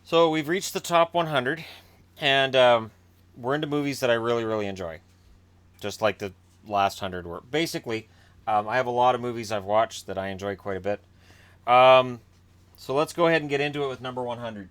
So we've reached the top 100, and we're into movies that I really, really enjoy, just like the last 100 were. Basically, I have a lot of movies I've watched that I enjoy quite a bit. Um, so let's go ahead and get into it with number 100.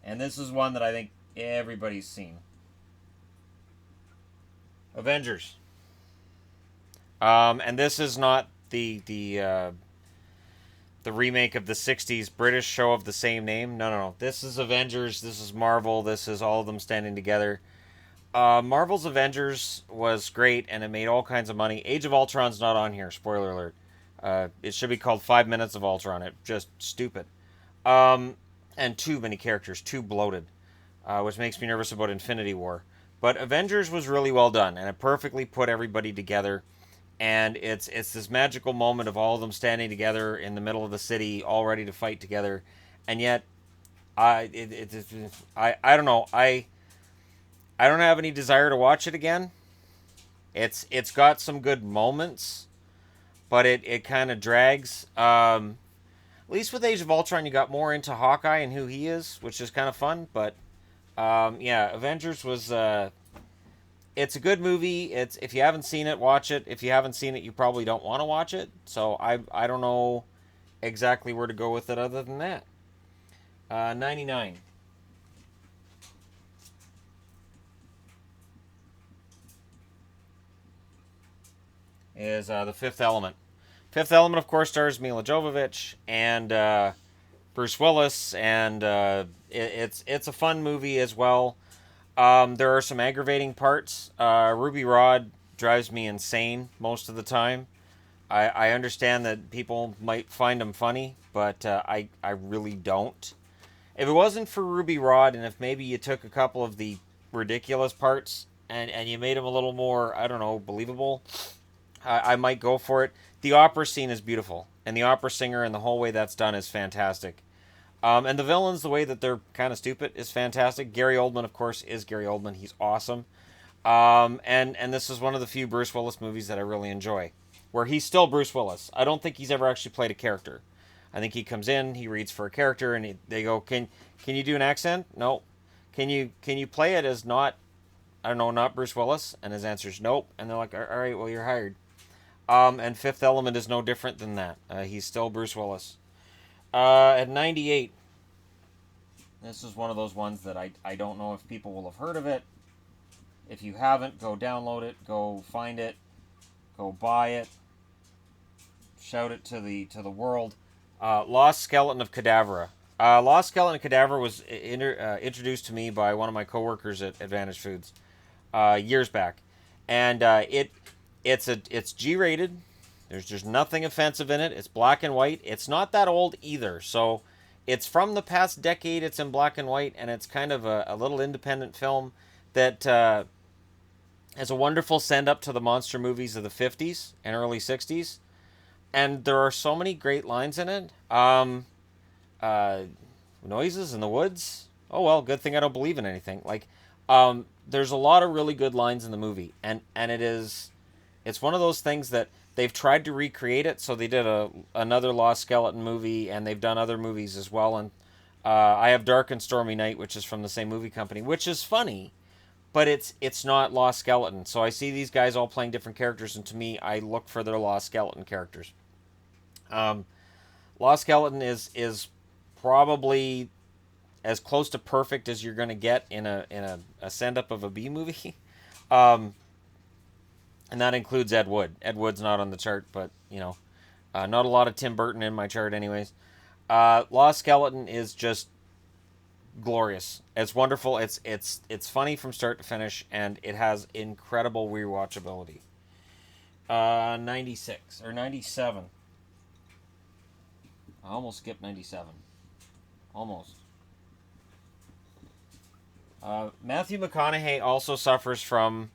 And this is one that I think everybody's seen. Avengers. And this is not the remake of the '60s British show of the same name. No, no, no. This is Avengers. This is Marvel. This is all of them standing together. Marvel's Avengers was great, and it made all kinds of money. Age of Ultron's not on here. Spoiler alert. It should be called 5 Minutes of Ultron. It just stupid. And too many characters, too bloated, which makes me nervous about Infinity War. But Avengers was really well done, and it perfectly put everybody together. And it's this magical moment of all of them standing together in the middle of the city, all ready to fight together. And yet, I don't know. I don't have any desire to watch it again. It's got some good moments, but it kind of drags. At least with Age of Ultron, you got more into Hawkeye and who he is, which is kind of fun. But yeah, Avengers was it's a good movie. It's if you haven't seen it, watch it. If you haven't seen it, you probably don't want to watch it. So I don't know exactly where to go with it other than that. 99 is The Fifth Element. Fifth Element, of course, stars Mila Jovovich and Bruce Willis, and it's a fun movie as well. There are some aggravating parts. Ruby Rod drives me insane most of the time. I understand that people might find him funny, but I really don't. If it wasn't for Ruby Rod, and if maybe you took a couple of the ridiculous parts and you made him a little more, I don't know, believable, I might go for it. The opera scene is beautiful, and the opera singer and the whole way that's done is fantastic. And the villains, the way that they're kind of stupid, is fantastic. Gary Oldman, of course, is Gary Oldman. He's awesome. And this is one of the few Bruce Willis movies that I really enjoy, where he's still Bruce Willis. I don't think he's ever actually played a character. I think he comes in, he reads for a character, and they go, "Can you do an accent? No. Can you play it as not, I don't know, not Bruce Willis?" And his answer is nope. And they're like, "All right, well, you're hired." And Fifth Element is no different than that. He's still Bruce Willis. At 98, this is one of those ones that I don't know if people will have heard of it. If you haven't, go download it, go find it, go buy it, shout it to the world. Lost Skeleton of Cadavra. Lost Skeleton of Cadavra was introduced to me by one of my coworkers at Advantage Foods years back, and it's G-rated. There's nothing offensive in it. It's black and white. It's not that old either. So it's from the past decade. It's in black and white, and it's kind of a little independent film that has a wonderful send up to the monster movies of the 50s and early 60s. And there are so many great lines in it. Uh, Noises in the woods. Oh well, good thing I don't believe in anything. Like, there's a lot of really good lines in the movie, and it's one of those things that they've tried to recreate it. So they did another Lost Skeleton movie, and they've done other movies as well. And I have Dark and Stormy Night, which is from the same movie company, which is funny, but it's not Lost Skeleton. So I see these guys all playing different characters, and to me, I look for their Lost Skeleton characters. Um, Lost Skeleton is probably as close to perfect as you're going to get in a send up of a B movie. Um, and that includes Ed Wood. Ed Wood's not on the chart, but not a lot of Tim Burton in my chart, anyways. Lost Skeleton is just glorious. It's wonderful. It's funny from start to finish, and it has incredible rewatchability. 96 or 97. I almost skipped 97. Almost. Matthew McConaughey also suffers from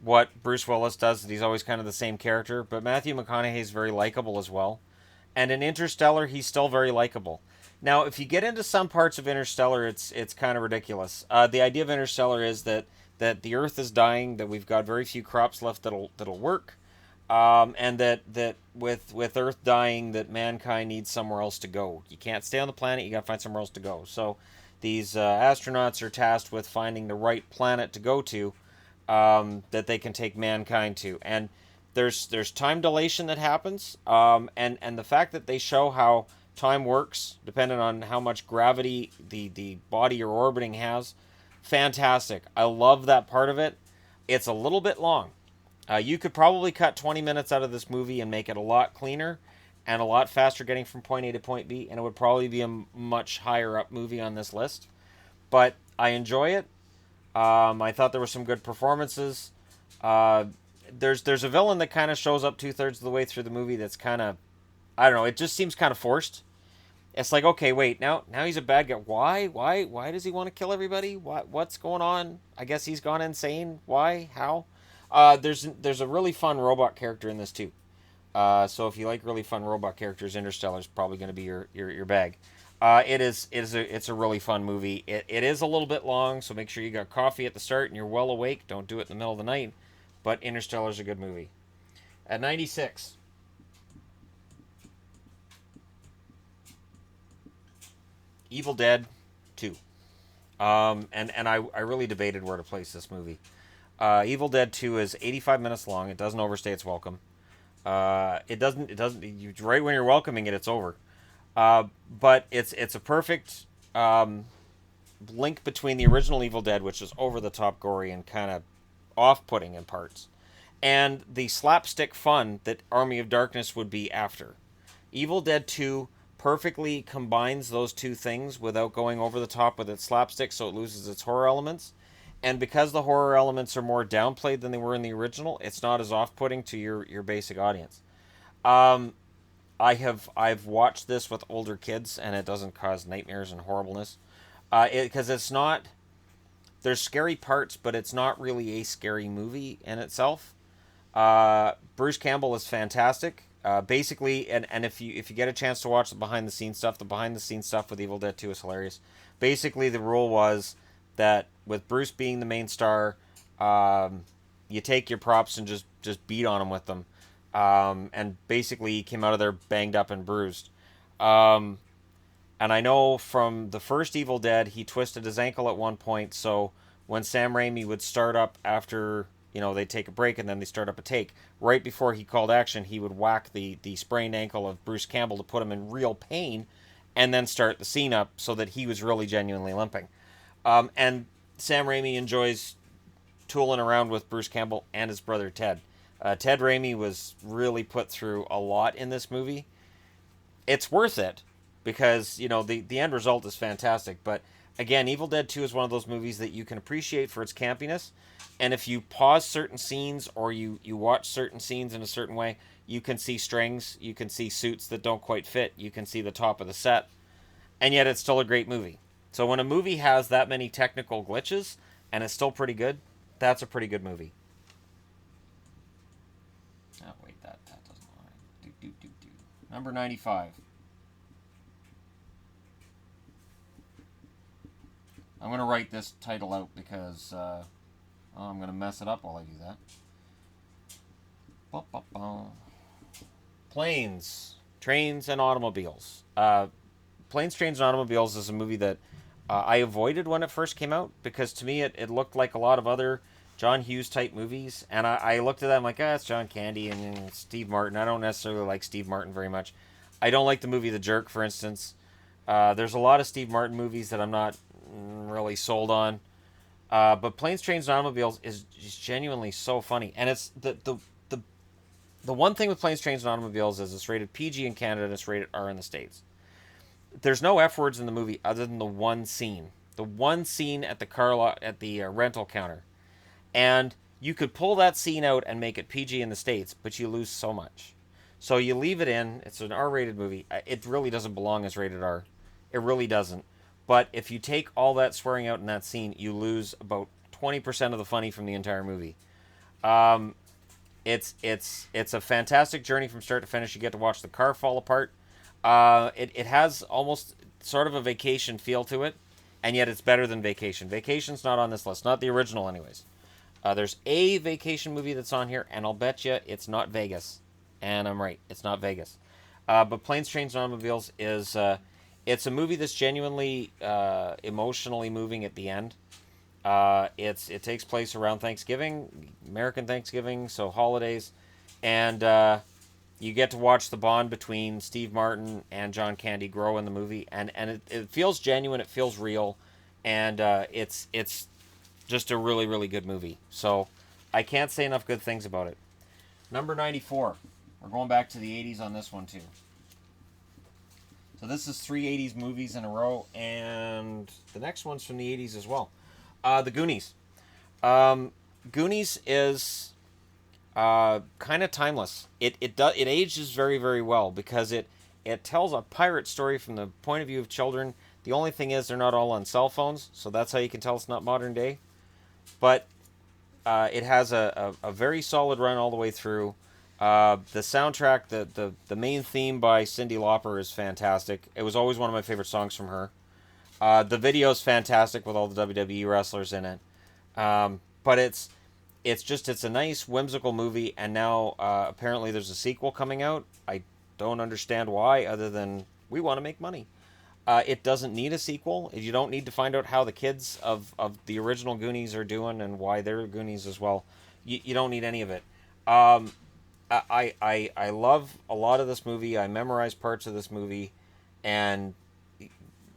what Bruce Willis does, that he's always kind of the same character, but Matthew McConaughey is very likable as well. And in Interstellar, he's still very likable. Now, if you get into some parts of Interstellar, it's kind of ridiculous. The idea of Interstellar is that the Earth is dying, that we've got very few crops left that'll work, and that with Earth dying, that mankind needs somewhere else to go. You can't stay on the planet. You got to find somewhere else to go. So these astronauts are tasked with finding the right planet to go to, that they can take mankind to. And there's time dilation that happens, and the fact that they show how time works depending on how much gravity the body you're orbiting has, fantastic. I love that part of it. It's a little bit long. You could probably cut 20 minutes out of this movie and make it a lot cleaner and a lot faster getting from point A to point B, and it would probably be a much higher up movie on this list. But I enjoy it. I thought there were some good performances. Uh, there's a villain that kind of shows up 2/3 of the way through the movie that's kind of, I don't know, it just seems kind of forced. It's like, okay, wait, now he's a bad guy. Why does he want to kill everybody? What's going on? I guess he's gone insane. Why? How? There's a really fun robot character in this too. So if you like really fun robot characters, Interstellar is probably going to be your bag. It's a really fun movie. It is a little bit long, so make sure you got coffee at the start and you're well awake. Don't do it in the middle of the night. But Interstellar is a good movie. At 96, Evil Dead 2. And I really debated where to place this movie. Evil Dead 2 is 85 minutes long. It doesn't overstay its welcome. It doesn't. Right when you're welcoming it, it's over. But it's a perfect link between the original Evil Dead, which is over the top gory and kind of off-putting in parts, and the slapstick fun that Army of Darkness would be after. Evil Dead 2 perfectly combines those two things without going over the top with its slapstick, so it loses its horror elements. And because the horror elements are more downplayed than they were in the original, it's not as off-putting to your basic audience. Um, I've watched this with older kids, and it doesn't cause nightmares and horribleness. Because it's not, there's scary parts, but it's not really a scary movie in itself. Bruce Campbell is fantastic. Basically, and if you get a chance to watch the behind the scenes stuff with Evil Dead 2 is hilarious. Basically, the rule was that with Bruce being the main star, you take your props and just beat on him with them. And basically, he came out of there banged up and bruised. Um, and I know from the first Evil Dead, he twisted his ankle at one point. So when Sam Raimi would start up after, they take a break and then they start up a take, right before he called action, he would whack the sprained ankle of Bruce Campbell to put him in real pain, and then start the scene up so that he was really genuinely limping. And Sam Raimi enjoys tooling around with Bruce Campbell and his brother Ted. Ted Raimi was really put through a lot in this movie. It's worth it because the end result is fantastic. But again, Evil Dead 2 is one of those movies that you can appreciate for its campiness, and if you pause certain scenes or you watch certain scenes in a certain way, you can see strings, you can see suits that don't quite fit, you can see the top of the set, and yet it's still a great movie. So when a movie has that many technical glitches and it's still pretty good, that's a pretty good movie. Oh wait, that doesn't lie. Do. Number 95. I'm gonna write this title out because I'm gonna mess it up while I do that. Planes, Trains, and Automobiles. Planes, Trains, and Automobiles is a movie that I avoided when it first came out because to me it looked like a lot of other John Hughes type movies, and I looked at that, I'm like, it's John Candy and Steve Martin. I don't necessarily like Steve Martin very much. I don't like the movie The Jerk, for instance. There's a lot of Steve Martin movies that I'm not really sold on. But Planes, Trains, and Automobiles is genuinely so funny, and it's the one thing with Planes, Trains, and Automobiles is it's rated PG in Canada and it's rated R in the States. There's no F words in the movie other than the one scene. The one scene at the car lot at the rental counter. And you could pull that scene out and make it PG in the States, but you lose so much. So you leave it in. It's an R-rated movie. It really doesn't belong as rated R. It really doesn't. But if you take all that swearing out in that scene, you lose about 20% of the funny from the entire movie. Um, it's a fantastic journey from start to finish. You get to watch the car fall apart. It has almost sort of a Vacation feel to it, and yet it's better than Vacation. Vacation's not on this list, not the original, anyways. There's a vacation movie that's on here, and I'll bet you it's not Vegas. And I'm right, it's not Vegas. But Planes, Trains, and Automobiles is it's a movie that's genuinely emotionally moving at the end. It takes place around Thanksgiving, American Thanksgiving, so holidays, and you get to watch the bond between Steve Martin and John Candy grow in the movie, and it feels genuine, it feels real, and it's just a really really good movie. So I can't say enough good things about it. Number 94. We're going back to the 80s on this one too. So this is three 80s movies in a row, and the next one's from the 80s as well. The Goonies. Goonies is kind of timeless. It ages very very well because it tells a pirate story from the point of view of children. The only thing is they're not all on cell phones, so that's how you can tell it's not modern day. But it has a very solid run all the way through. The soundtrack, the main theme by Cyndi Lauper is fantastic. It was always one of my favorite songs from her. The video is fantastic with all the WWE wrestlers in it. But it's a nice whimsical movie, and now apparently there's a sequel coming out. I don't understand why, other than we want to make money. It doesn't need a sequel. You don't need to find out how the kids of the original Goonies are doing and why they're Goonies as well. You don't need any of it. I love a lot of this movie. I memorized parts of this movie, and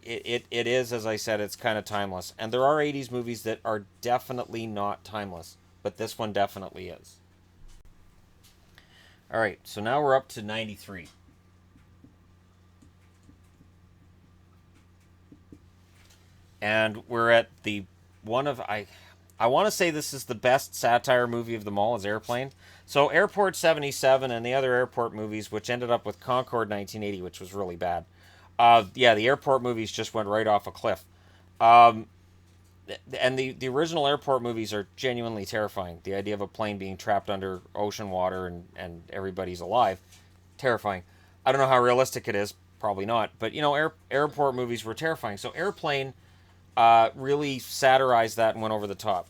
it is, as I said, it's kind of timeless. And there are 80s movies that are definitely not timeless, but this one definitely is. All right, so now we're up to 93. And we're at the one of I want to say this is the best satire movie of them all is Airplane. So Airport 77 and the other airport movies, which ended up with Concorde 1980, which was really bad. Yeah, the airport movies just went right off a cliff. Um, and the original airport movies are genuinely terrifying. The idea of a plane being trapped under ocean water and everybody's alive, terrifying. I don't know how realistic it is. Probably not. But, airport movies were terrifying. So Airplane really satirized that and went over the top.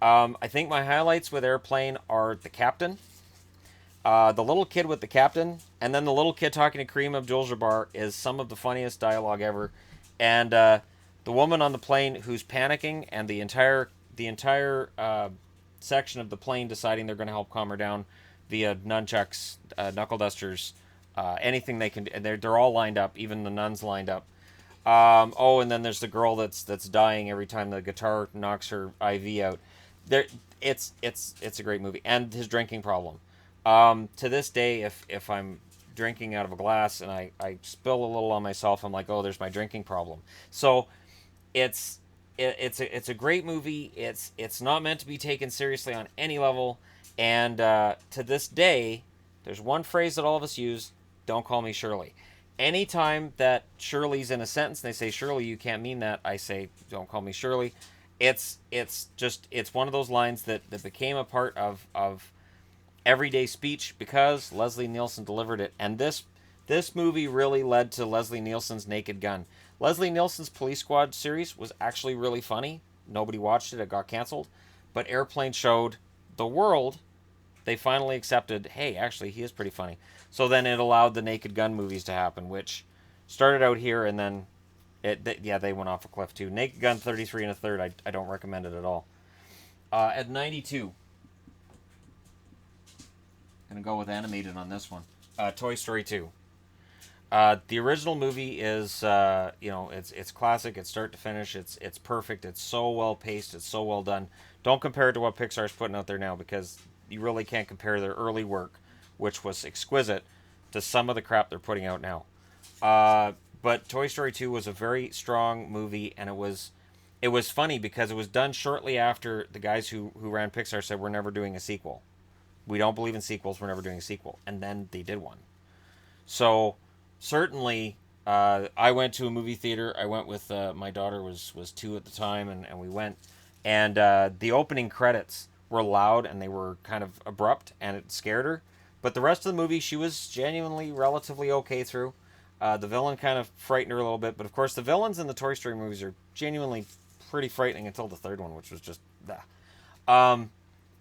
I think my highlights with Airplane are the captain, the little kid with the captain, and then the little kid talking to Kareem Abdul-Jabbar is some of the funniest dialogue ever. And the woman on the plane who's panicking, and the entire section of the plane deciding they're going to help calm her down via nunchucks, knuckle dusters, anything they can. And they're all lined up, even the nuns lined up. And then there's the girl that's dying every time the guitar knocks her IV out. There, it's a great movie, and his drinking problem. To this day, if I'm drinking out of a glass and I spill a little on myself, I'm like, oh, there's my drinking problem. So, it's a great movie. It's not meant to be taken seriously on any level, and to this day, there's one phrase that all of us use: "Don't call me Shirley." Anytime that Shirley's in a sentence and they say Shirley, you can't mean that, I say, don't call me Shirley. It's one of those lines that became a part of everyday speech because Leslie Nielsen delivered it. And this movie really led to Leslie Nielsen's Naked Gun. Leslie Nielsen's Police Squad series was actually really funny. Nobody watched it, it got canceled. But Airplane showed the world they finally accepted, hey, actually, he is pretty funny. So then it allowed the Naked Gun movies to happen, which started out here and then, they went off a cliff too. Naked Gun 33 and a third, I don't recommend it at all. At 92, I'm going to go with animated on this one. Toy Story 2. The original movie is, it's classic. It's start to finish. It's perfect. It's so well paced. It's so well done. Don't compare it to what Pixar's putting out there now because you really can't compare their early work, which was exquisite, to some of the crap they're putting out now. But Toy Story 2 was a very strong movie, and it was funny because it was done shortly after the guys who ran Pixar said, we're never doing a sequel. We don't believe in sequels. We're never doing a sequel. And then they did one. So certainly, I went to a movie theater. I went with my daughter was 2 at the time, and we went. And the opening credits were loud and they were kind of abrupt, and it scared her. But the rest of the movie, she was genuinely relatively okay through. The villain kind of frightened her a little bit, but of course the villains in the Toy Story movies are genuinely pretty frightening until the third one, which was just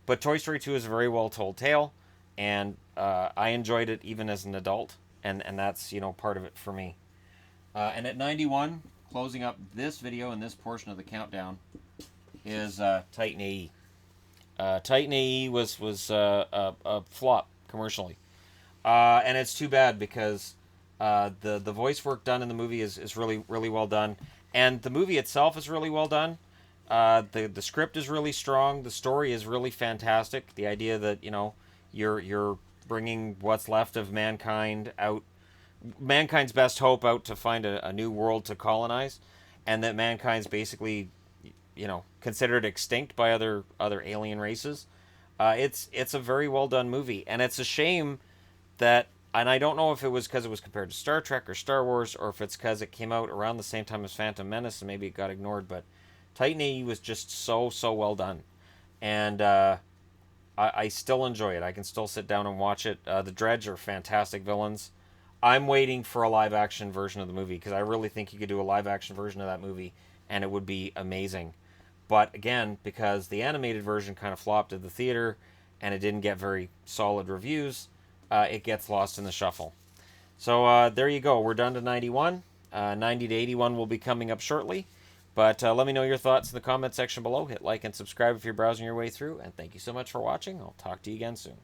But Toy Story 2 is a very well told tale, and I enjoyed it even as an adult, and that's, part of it for me. And at 91, closing up this video and this portion of the countdown, is Titan AE. Titan AE was a flop commercially, and it's too bad because the voice work done in the movie is really well done, and the movie itself is really well done. The script is really strong. The story is really fantastic. The idea that you're bringing what's left of mankind out, mankind's best hope out to find a new world to colonize, and that mankind's basically considered extinct by other alien races. It's a very well done movie, and it's a shame that, and I don't know if it was because it was compared to Star Trek or Star Wars, or if it's because it came out around the same time as Phantom Menace and maybe it got ignored, but Titan AE was just so well done, and I still enjoy it. I can still sit down and watch it. The Dredge are fantastic villains. I'm waiting for a live action version of the movie because I really think you could do a live action version of that movie and it would be amazing. But again, because the animated version kind of flopped at the theater and it didn't get very solid reviews, it gets lost in the shuffle. So there you go. We're done to 91. 90 to 81 will be coming up shortly. But let me know your thoughts in the comment section below. Hit like and subscribe if you're browsing your way through. And thank you so much for watching. I'll talk to you again soon.